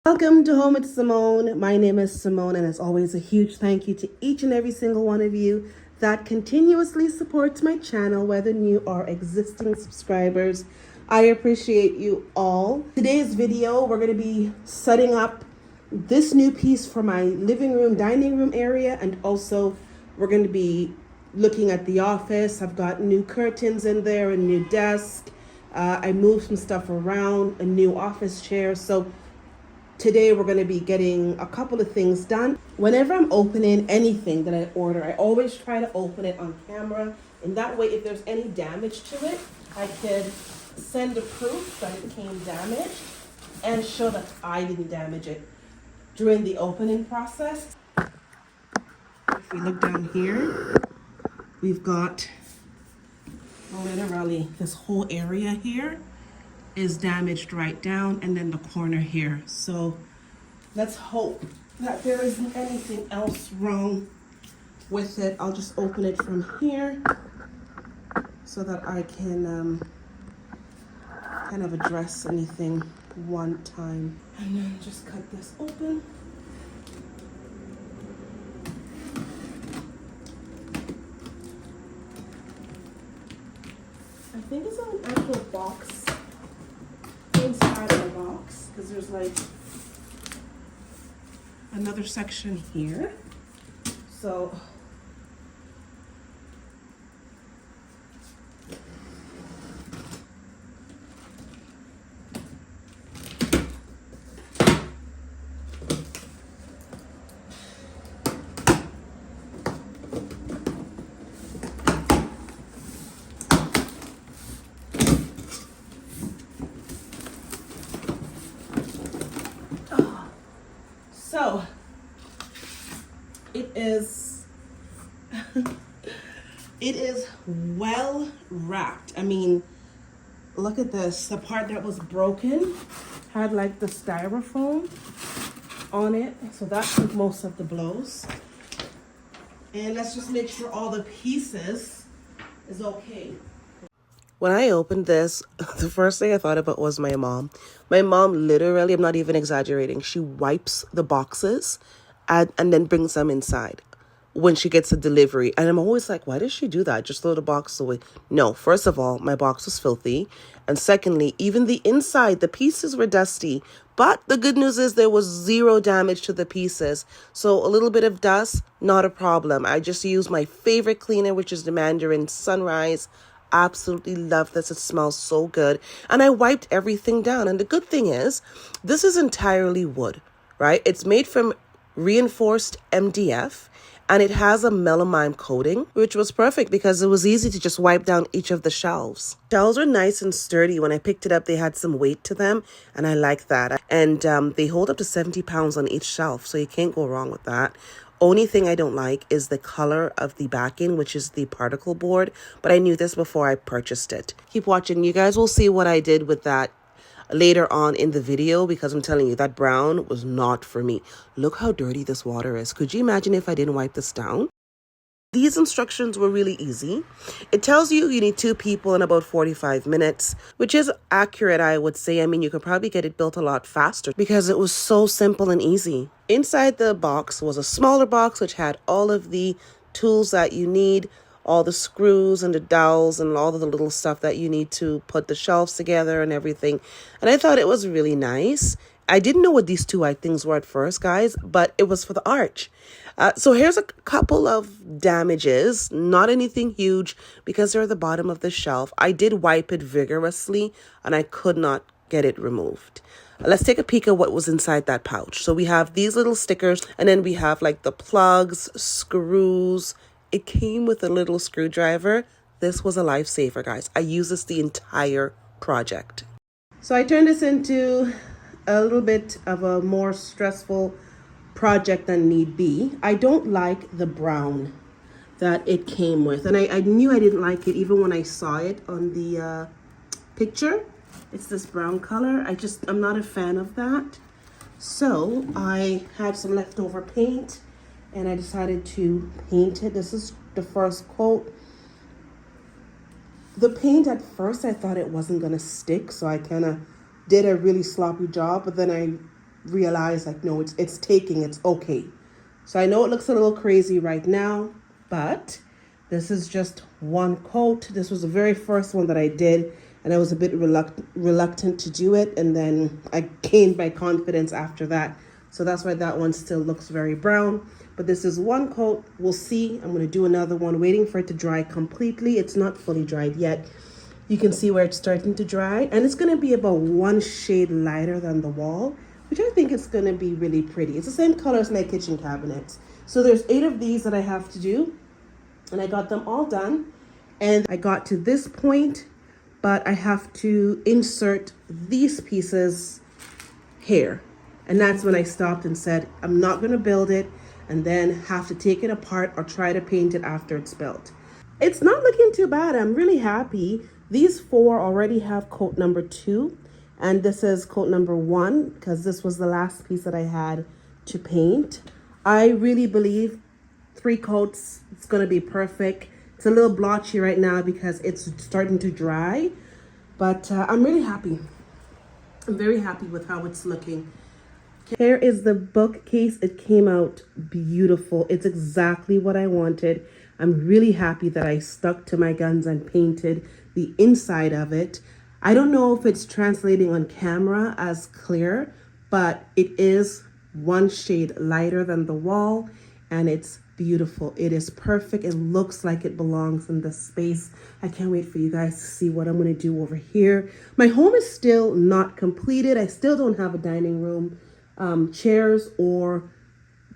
Welcome to Home with Simone. My name is Simone, and as always, a huge thank you to each and every single one of you that continuously supports my channel, whether new or existing subscribers. I appreciate you all. Today's video, we're going to be setting up this new piece for my living room, dining room area, and also we're going to be looking at the office. I've got new curtains in there, a new desk. I moved some stuff around, a new office chair. So today we're going to be getting a couple of things done. Whenever I'm opening anything that I order, I always try to open it on camera. And that way, if there's any damage to it, I could send a proof that it came damaged and show that I didn't damage it during the opening process. If we look down here, we've got literally this whole area here is damaged right down, and then the corner here. So let's hope that there isn't anything else wrong with it. I'll just open it from here so that I can kind of address anything one time. And then just cut this open. I think it's an actual box inside of the box, because there's like another section here. So it is it is well wrapped. I mean, look at this. The part that was broken had like the styrofoam on it, so that took most of the blows. And let's just make sure all the pieces is okay. When I opened this, the first thing I thought about was my mom. My mom literally, I'm not even exaggerating, she wipes the boxes and then brings them inside when she gets a delivery. And I'm always like, why does she do that? Just throw the box away. No, first of all, my box was filthy. And secondly, even the inside, the pieces were dusty. But the good news is there was zero damage to the pieces. So a little bit of dust, not a problem. I just used my favorite cleaner, which is the Mandarin Sunrise. Absolutely love this. It smells so good. And I wiped everything down. And the good thing is, this is entirely wood, right? It's made from reinforced MDF, and it has a melamine coating, which was perfect because it was easy to just wipe down each of the shelves. Shelves are nice and sturdy. When I picked it up, they had some weight to them, and I like that. And they hold up to 70 pounds on each shelf, so you can't go wrong with that. Only thing I don't like is the color of the backing, which is the particle board, but I knew this before I purchased it. Keep watching. You guys will see what I did with that later on in the video, because I'm telling you, that brown was not for me. Look how dirty this water is. Could you imagine if I didn't wipe this down? These instructions were really easy. It tells you need 2 people in about 45 minutes, which is accurate, I would say. I mean, you could probably get it built a lot faster because it was so simple and easy. Inside the box was a smaller box, which had all of the tools that you need, all the screws and the dowels and all of the little stuff that you need to put the shelves together and everything. And I thought it was really nice. I didn't know what these 2 things were at first, guys, but it was for the arch. So here's a couple of damages, not anything huge because they're at the bottom of the shelf. I did wipe it vigorously and I could not get it removed. Let's take a peek at what was inside that pouch. So we have these little stickers, and then we have like the plugs, screws. It came with a little screwdriver. This was a lifesaver, guys. I used this the entire project. So I turned this into a little bit of a more stressful project than need be. I don't like the brown that it came with. And I knew I didn't like it even when I saw it on the picture. It's this brown color. I'm not a fan of that. So I had some leftover paint and I decided to paint it. This is the first coat. The paint at first, I thought it wasn't gonna stick, so I kind of did a really sloppy job, but then I realize like, no, it's taking, it's okay. So I know it looks a little crazy right now, but this is just one coat. This was the very first one that I did, and I was a bit reluctant to do it, and then I gained my confidence after that. So that's why that one still looks very brown. But this is one coat. We'll see. I'm going to do another one, waiting for it to dry completely. It's not fully dried yet. You can see where it's starting to dry, and it's going to be about one shade lighter than the wall, which I think is going to be really pretty. It's the same color as my kitchen cabinets. So there's 8 of these that I have to do, and I got them all done. And I got to this point, but I have to insert these pieces here. And that's when I stopped and said, I'm not going to build it and then have to take it apart or try to paint it after it's built. It's not looking too bad. I'm really happy. These 4 already have coat number 2, and this is coat number 1 because this was the last piece that I had to paint. I really believe 3 coats, it's going to be perfect. It's a little blotchy right now because it's starting to dry, but I'm really happy. I'm very happy with how it's looking. Here is the bookcase. It came out beautiful. It's exactly what I wanted. I'm really happy that I stuck to my guns and painted the inside of it. I don't know if it's translating on camera as clear, but it is one shade lighter than the wall, and it's beautiful. It is perfect. It looks like it belongs in the space. I can't wait for you guys to see what I'm going to do over here. My home is still not completed. I still don't have a dining room, chairs, or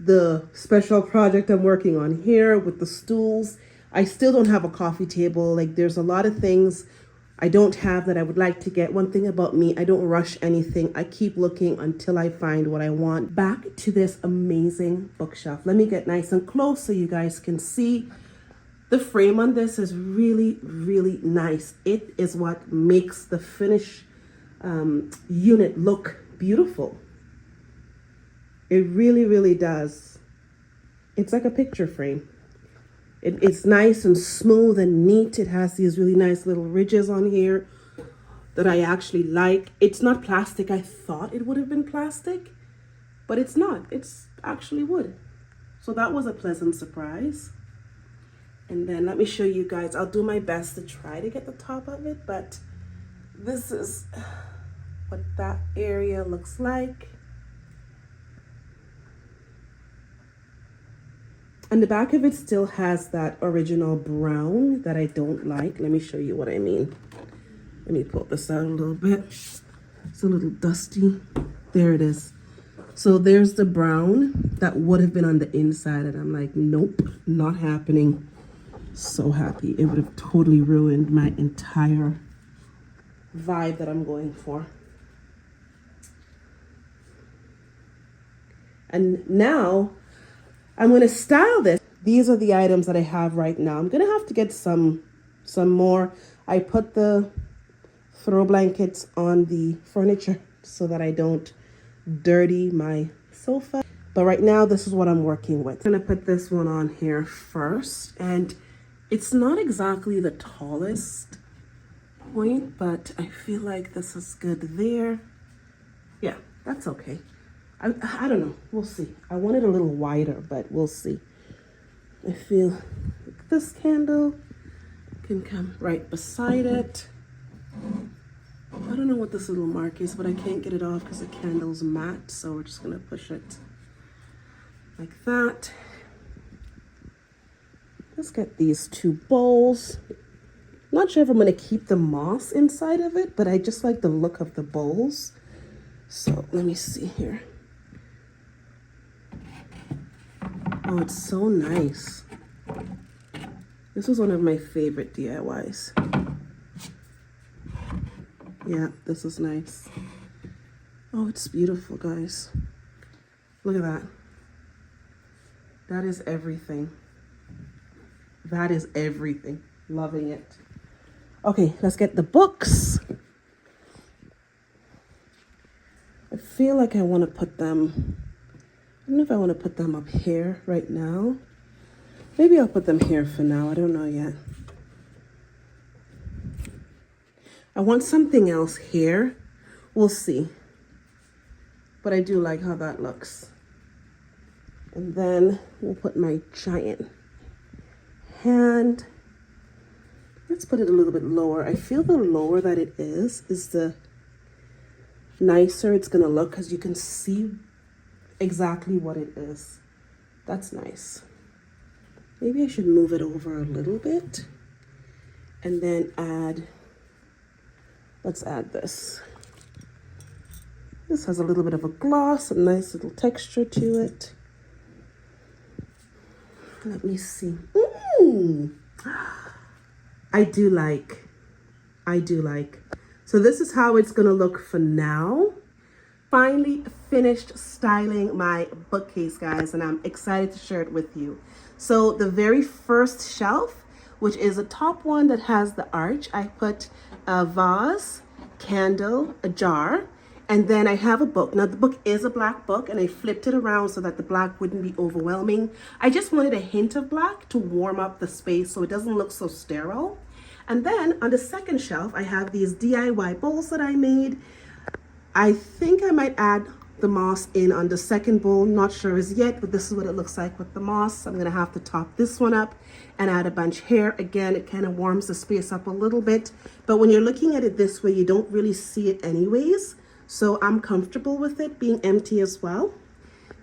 the special project I'm working on here with the stools. I still don't have a coffee table. Like, there's a lot of things I don't have that I would like to get. One thing about me, I don't rush anything. I keep looking until I find what I want. Back to this amazing bookshelf. Let me get nice and close so you guys can see. The frame on this is really, really nice. It is what makes the finished unit look beautiful. It really, really does. It's like a picture frame. It's nice and smooth and neat. It has these really nice little ridges on here that I actually like. It's not plastic. I thought it would have been plastic, but it's not. It's actually wood. So that was a pleasant surprise. And then let me show you guys. I'll do my best to try to get the top of it, but this is what that area looks like. And the back of it still has that original brown that I don't like. Let me show you what I mean. Let me pull this out a little bit. It's a little dusty. There it is. So there's the brown that would have been on the inside, and I'm like, nope, not happening. So happy. It would have totally ruined my entire vibe that I'm going for. And now I'm going to style this. These are the items that I have right now. I'm going to have to get some more. I put the throw blankets on the furniture so that I don't dirty my sofa. But right now, this is what I'm working with. I'm going to put this one on here first. And it's not exactly the tallest point, but I feel like this is good there. Yeah, that's okay. I don't know. We'll see. I want it a little wider, but we'll see. I feel like this candle can come right beside it. I don't know what this little mark is, but I can't get it off because the candle's matte. So we're just going to push it like that. Let's get these 2 bowls. Not sure if I'm going to keep the moss inside of it, but I just like the look of the bowls. So let me see here. Oh, it's so nice. This was one of my favorite DIYs. Yeah, this is nice. Oh, it's beautiful, guys. Look at that. That is everything. That is everything. Loving it. Okay, let's get the books. I feel like I want to put them, I don't know if I want to put them up here right now. Maybe I'll put them here for now. I don't know yet. I want something else here. We'll see. but I do like how that looks. And then we'll put my giant hand. Let's put it a little bit lower. I feel the lower that it is the nicer it's gonna look, because you can see exactly what it is. That's nice. Maybe I should move it over a little bit and then let's add this. This has a little bit of a gloss, a nice little texture to it. Let me see. I do like. So this is how it's gonna look for now. Finally finished styling my bookcase, guys, and I'm excited to share it with you. So the very first shelf, which is a top one that has the arch, I put a vase, candle, a jar, and then I have a book. Now the book is a black book, and I flipped it around so that the black wouldn't be overwhelming. I just wanted a hint of black to warm up the space so it doesn't look so sterile. And then on the second shelf, I have these DIY bowls that I made. I think I might add the moss in on the second bowl, not sure as yet, but this is what it looks like with the moss. I'm gonna have to top this one up and add a bunch here. Again, it kind of warms the space up a little bit, but when you're looking at it this way, you don't really see it anyways. So I'm comfortable with it being empty as well.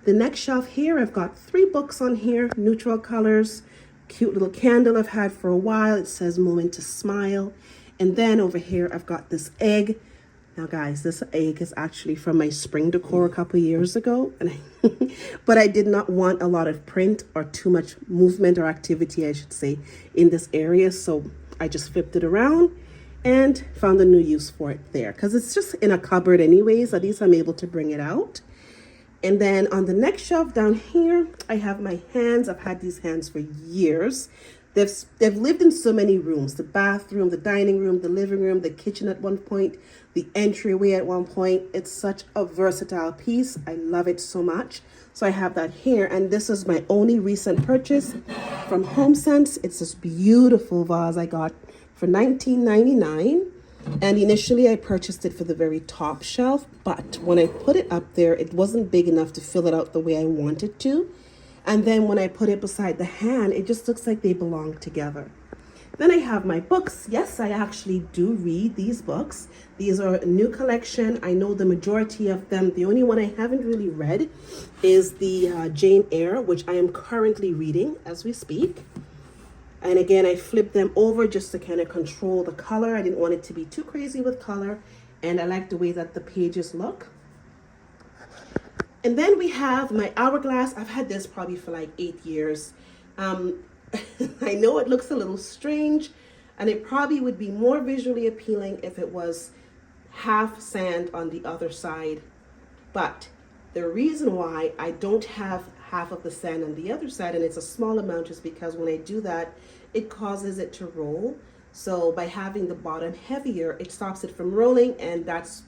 The next shelf here, I've got 3 books on here, neutral colors, cute little candle I've had for a while. It says Moment to Smile. And then over here, I've got this egg. Now guys, this egg is actually from my spring decor a couple years ago, but I did not want a lot of print or too much movement or activity, I should say, in this area. So I just flipped it around and found a new use for it there, because it's just in a cupboard anyways. At least I'm able to bring it out. And then on the next shelf down here, I have my hands. I've had these hands for years. They've lived in so many rooms: the bathroom, the dining room, the living room, the kitchen at one point, the entryway at one point. It's such a versatile piece. I love it so much. So I have that here, and this is my only recent purchase from HomeSense. It's this beautiful vase I got for $19.99. And initially I purchased it for the very top shelf, but when I put it up there, it wasn't big enough to fill it out the way I wanted to. And then when I put it beside the hand, it just looks like they belong together. Then I have my books. Yes, I actually do read these books. These are a new collection. I know the majority of them. The only one I haven't really read is the Jane Eyre, which I am currently reading as we speak. And again, I flipped them over just to kind of control the color. I didn't want it to be too crazy with color. And I like the way that the pages look. And then we have my hourglass. I've had this probably for like 8 years. I know it looks a little strange, and it probably would be more visually appealing if it was half sand on the other side. But the reason why I don't have half of the sand on the other side, and it's a small amount, is because when I do that, it causes it to roll. So by having the bottom heavier, it stops it from rolling, and that's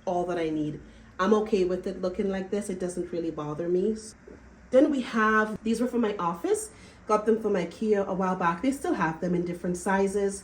all that I need. I'm okay with it looking like this. It doesn't really bother me. Then we have, these were from my office. Got them from IKEA a while back. They still have them in different sizes.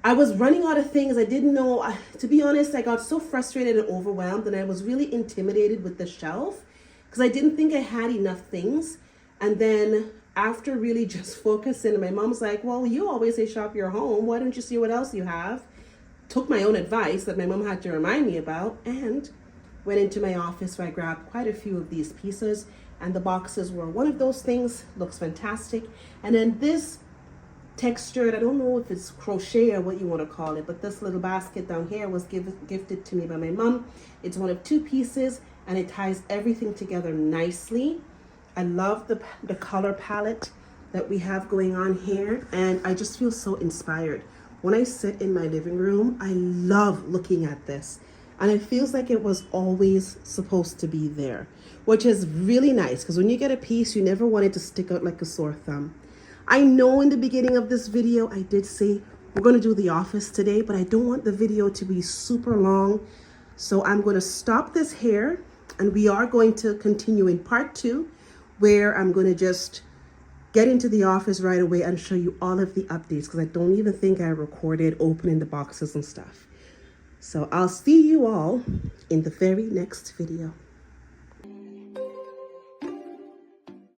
I was running out of things. I didn't know, to be honest, I got so frustrated and overwhelmed, and I was really intimidated with the shelf because I didn't think I had enough things. And then after really just focusing, my mom's like, well, you always say shop your home. Why don't you see what else you have? Took my own advice that my mom had to remind me about, and went into my office where I grabbed quite a few of these pieces, and the boxes were one of those things. Looks fantastic. And then this textured, I don't know if it's crochet or what you want to call it, but this little basket down here was gifted to me by my mom. It's one of 2 pieces, and it ties everything together nicely. I love the color palette that we have going on here, and I just feel so inspired. When I sit in my living room, I love looking at this. And it feels like it was always supposed to be there, which is really nice, because when you get a piece, you never want it to stick out like a sore thumb. I know in the beginning of this video, I did say we're going to do the office today, but I don't want the video to be super long. So I'm going to stop this here, and we are going to continue in part 2, where I'm going to just get into the office right away and show you all of the updates, because I don't even think I recorded opening the boxes and stuff. So I'll see you all in the very next video.